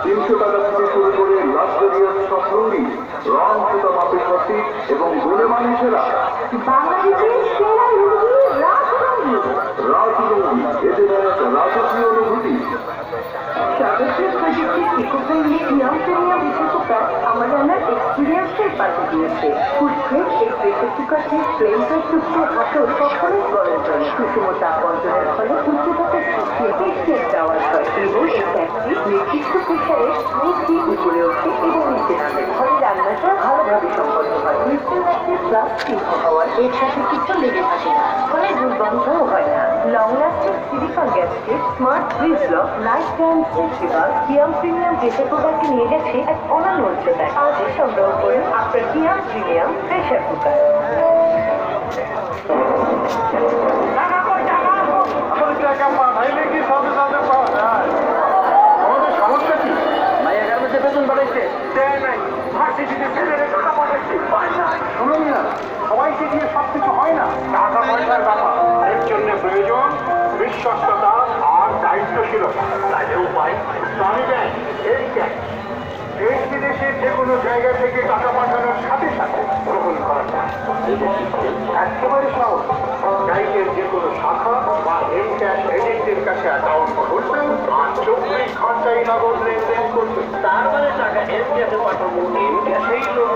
300 টাকা থেকে শুরু করে লাক্সারিয়াস স্বপ্নঙ্গি রং সুতা মাপে সঠিক এবং গুণমান সেরা বাংলাদেশের সেরা লুঙ্গি রাজলুঙ্গি। রাজলুঙ্গি এতে এক রাজকীয় অনুভূতি। সর্বশেষ প্রযুক্তির ইকো-ফ্রেন্ডলি নিয়ম প্রিমিয়াম প্রেসার কুকার আমার রান্নার এক্সপিরিয়েন্সের পাশে দিয়েছে। ফুটপ্রেস এই প্রেসার কুকারটি ফ্লেমটা চুক্তি হাতল কখনোই গরম করে না। সুষম তাপ বন্টনের ফলে উচ্চতাতে সৃষ্টি দেওয়া হয় এবং এই ফ্যাক্টরি নির্দিষ্ট প্রেসারে স্মুথলি উপরে ওঠে এবং নিচে নামে। ফলে রান্নাটা ভালোভাবে সম্পন্ন হয়। মিস্টার ম্যাক্সের প্লাস সিল্ক হওয়ার এর সাথে কিছু লেগে থাকে না, ফলে দুর্গন্ধও হয় না। Long lasting silicon gasket, smart fridge lock, lifetime festival Kiam premium pressure কুকারকে নিয়ে গেছে এক অনন্য উচ্চতায়। আজই সংগ্রহ করুন আপনার কিয়াম প্রিমিয়াম প্রেসার কুকার। সমস্যা কি? মাইয়া গার্মেন্টসে বেতন বাড়াইছে, দেয় নাই। ভার্সিটিতে ছেলেদের টাকা পাঠাচ্ছি, পায় না। শুনুন না, সবাইকে দিয়ে সবকিছু হয় না। টাকা পয়সার ব্যাপার, এর জন্য প্রয়োজন বিশ্বস্ততা আর দায়িত্বশীলতা। তাহলে উপায় আমি দেয় এই দেয় দেশ বিদেশের যে কোনো জায়গা থেকে টাকা পাঠানোর সাথে সাথে গ্রহণ করা যায়। একেবারে সহজ। ব্যাংকের যে কোনো শাখা বা এম ক্যাশ এজেন্টের কাছে অ্যাকাউন্ট খুলবেন আর 24 ঘন্টায় নগদ লেনদেন করবেন। তার মানে টাকা এম ক্যাশে পাঠাবো, এম ক্যাশেই লোক